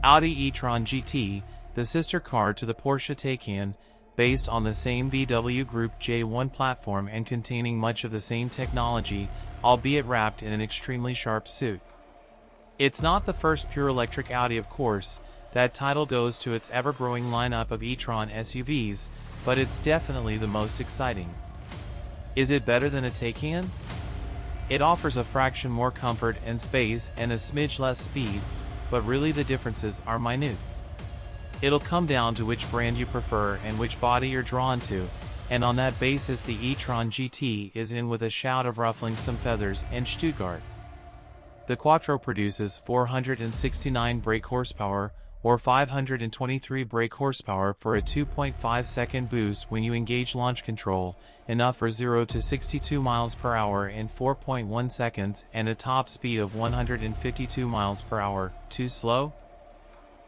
Audi e-tron GT, the sister car to the Porsche Taycan, based on the same VW Group J1 platform and containing much of the same technology, albeit wrapped in an extremely sharp suit. It's not the first pure electric Audi, of course. That title goes to its ever-growing lineup of e-tron SUVs, but it's definitely the most exciting. Is it better than a Taycan? It offers a fraction more comfort and space and a smidge less speed, but really the differences are minute. It'll come down to which brand you prefer and which body you're drawn to, and on that basis the e-tron GT is in with a shout of ruffling some feathers in Stuttgart. The Quattro produces 469 brake horsepower, or 523 brake horsepower for a 2.5-second boost when you engage launch control, enough for 0 to 62 miles per hour in 4.1 seconds, and a top speed of 152 miles per hour. Too slow?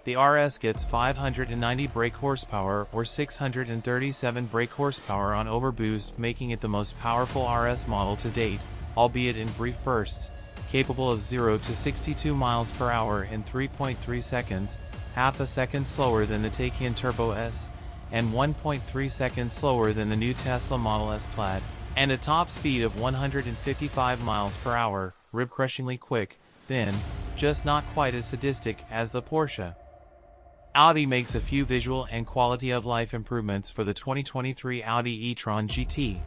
The RS gets 590 brake horsepower or 637 brake horsepower on overboost, making it the most powerful RS model to date, albeit in brief bursts, capable of 0 to 62 miles per hour in 3.3 seconds, half a second slower than the Taycan Turbo S, and 1.3 seconds slower than the new Tesla Model S Plaid, and a top speed of 155 miles per hour, rib-crushingly quick, then, just not quite as sadistic as the Porsche. Audi makes a few visual and quality of life improvements for the 2023 Audi e-tron GT.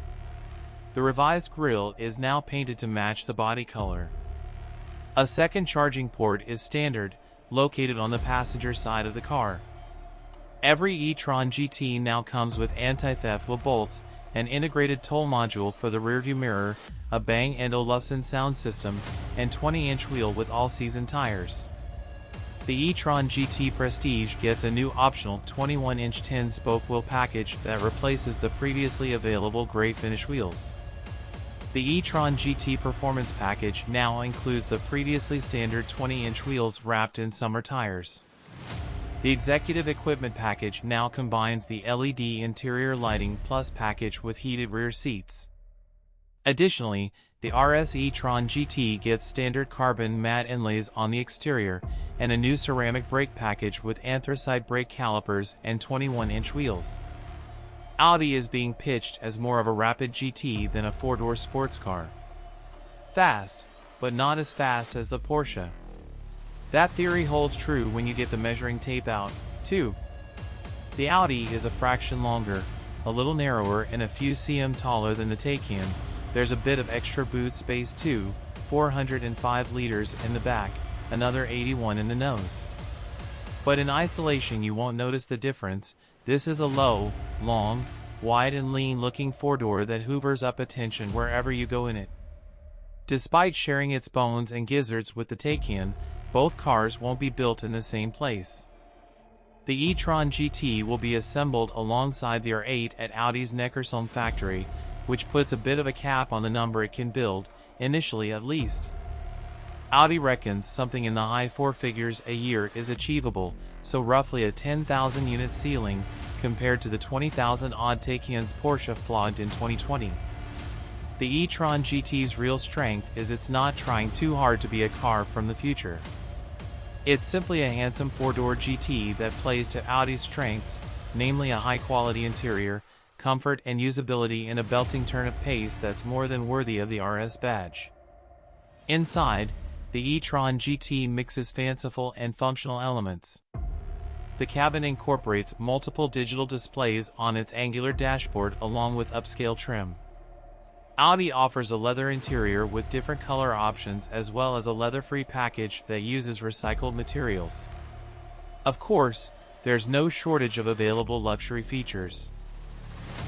The revised grille is now painted to match the body color. A second charging port is standard, located on the passenger side of the car. Every e-tron GT now comes with anti-theft bolts, an integrated toll module for the rearview mirror, a Bang & Olufsen sound system, and 20-inch wheel with all-season tires. The e-tron GT Prestige gets a new optional 21-inch 10-spoke wheel package that replaces the previously available gray finish wheels. The e-tron GT Performance package now includes the previously standard 20-inch wheels wrapped in summer tires. The Executive Equipment package now combines the LED Interior Lighting Plus package with heated rear seats. Additionally, the RS e-tron GT gets standard carbon matte inlays on the exterior, and a new ceramic brake package with anthracite brake calipers and 21-inch wheels. Audi is being pitched as more of a rapid GT than a four-door sports car. Fast, but not as fast as the Porsche. That theory holds true when you get the measuring tape out, too. The Audi is a fraction longer, a little narrower and a few cm taller than the Taycan. There's a bit of extra boot space too, 405 liters in the back, another 81 in the nose. But in isolation you won't notice the difference. This is a low, long, wide and lean-looking four-door that hoovers up attention wherever you go in it. Despite sharing its bones and gizzards with the Taycan, both cars won't be built in the same place. The e-tron GT will be assembled alongside the R8 at Audi's Neckarsulm factory, which puts a bit of a cap on the number it can build, initially at least. Audi reckons something in the high four figures a year is achievable, so roughly a 10,000 unit ceiling, compared to the 20,000 odd Taycans Porsche flogged in 2020. The e-tron GT's real strength is it's not trying too hard to be a car from the future. It's simply a handsome four-door GT that plays to Audi's strengths, namely a high-quality interior, comfort and usability in a belting turn of pace that's more than worthy of the RS badge. Inside, the e-tron GT mixes fanciful and functional elements. The cabin incorporates multiple digital displays on its angular dashboard along with upscale trim. Audi offers a leather interior with different color options as well as a leather-free package that uses recycled materials. Of course, there's no shortage of available luxury features.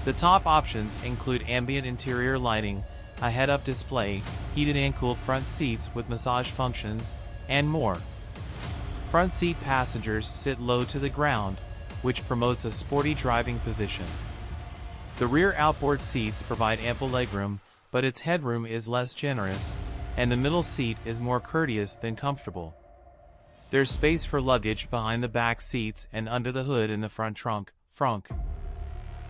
The top options include ambient interior lighting, a head-up display, heated and cooled front seats with massage functions, and more. Front seat passengers sit low to the ground, which promotes a sporty driving position. The rear outboard seats provide ample legroom, but its headroom is less generous, and the middle seat is more courteous than comfortable. There's space for luggage behind the back seats and under the hood in the front trunk.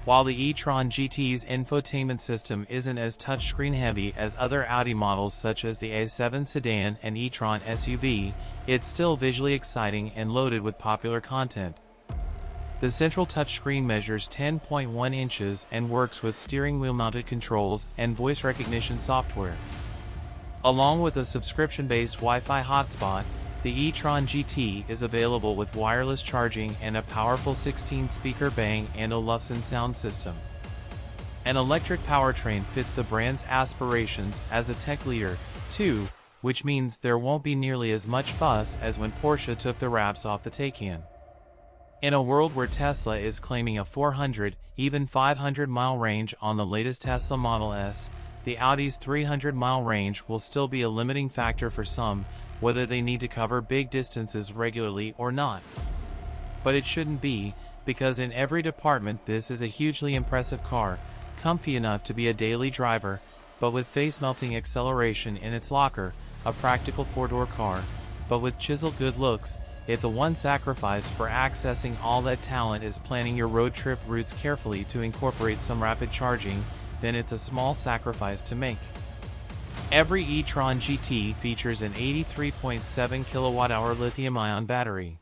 While the e-tron GT's infotainment system isn't as touchscreen heavy as other Audi models such as the A7 sedan and e-tron SUV, it's still visually exciting and loaded with popular content. The central touchscreen measures 10.1 inches and works with steering wheel mounted controls and voice recognition software. Along with a subscription-based Wi-Fi hotspot, the e-tron GT is available with wireless charging and a powerful 16-speaker Bang & Olufsen sound system. An electric powertrain fits the brand's aspirations as a tech leader, too, which means there won't be nearly as much fuss as when Porsche took the wraps off the Taycan. In a world where Tesla is claiming a 400, even 500-mile range on the latest Tesla Model S, the Audi's 300-mile range will still be a limiting factor for some, whether they need to cover big distances regularly or not. But it shouldn't be, because in every department this is a hugely impressive car, comfy enough to be a daily driver, but with face-melting acceleration in its locker, a practical four-door car, but with chiseled good looks. If the one sacrifice for accessing all that talent is planning your road trip routes carefully to incorporate some rapid charging, then it's a small sacrifice to make. Every e-tron GT features an 83.7 kWh lithium-ion battery.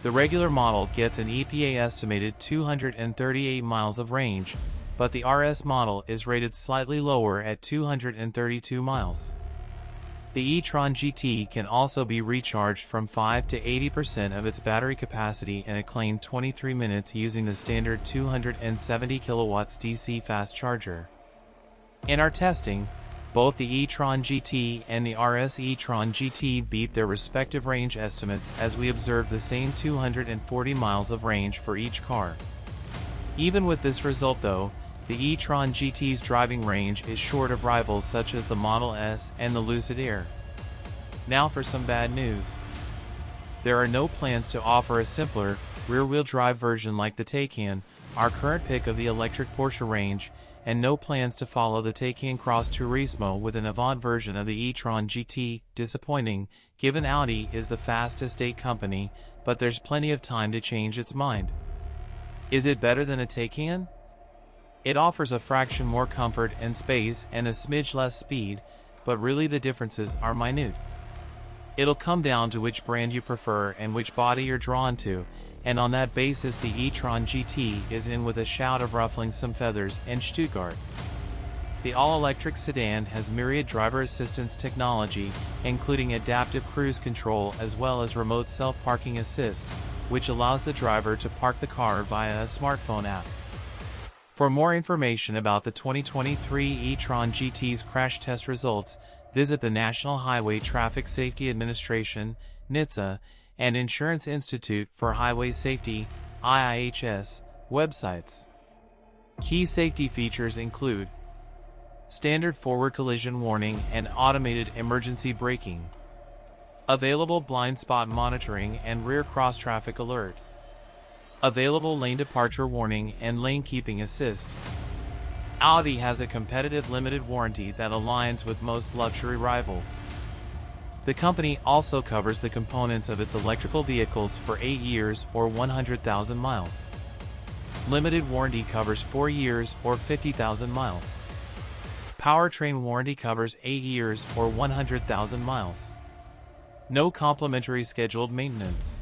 The regular model gets an EPA estimated 238 miles of range, but the RS model is rated slightly lower at 232 miles. The e-tron GT can also be recharged from 5 to 80% of its battery capacity in a claimed 23 minutes using the standard 270 kilowatts DC fast charger. In our testing, both the e-tron GT and the RS e-tron GT beat their respective range estimates as we observed the same 240 miles of range for each car. Even with this result though, the e-tron GT's driving range is short of rivals such as the Model S and the Lucid Air. Now for some bad news. There are no plans to offer a simpler, rear-wheel drive version like the Taycan, our current pick of the electric Porsche range, and no plans to follow the Taycan Cross Turismo with an Avant version of the e-tron GT. Disappointing, given Audi is the fastest state company, but there's plenty of time to change its mind. Is it better than a Taycan? It offers a fraction more comfort and space and a smidge less speed, but really the differences are minute. It'll come down to which brand you prefer and which body you're drawn to, and on that basis the e-tron GT is in with a shout of ruffling some feathers in Stuttgart. The all-electric sedan has myriad driver assistance technology, including adaptive cruise control as well as remote self-parking assist, which allows the driver to park the car via a smartphone app. For more information about the 2023 e-tron GT's crash test results, visit the National Highway Traffic Safety Administration (NHTSA) and Insurance Institute for Highway Safety (IIHS) websites. Key safety features include standard forward collision warning and automated emergency braking, available blind spot monitoring and rear cross traffic alert, available lane departure warning and lane keeping assist. Audi has a competitive limited warranty that aligns with most luxury rivals. The company also covers the components of its electrical vehicles for 8 years or 100,000 miles. Limited warranty covers 4 years or 50,000 miles. Powertrain warranty covers 8 years or 100,000 miles. No complimentary scheduled maintenance.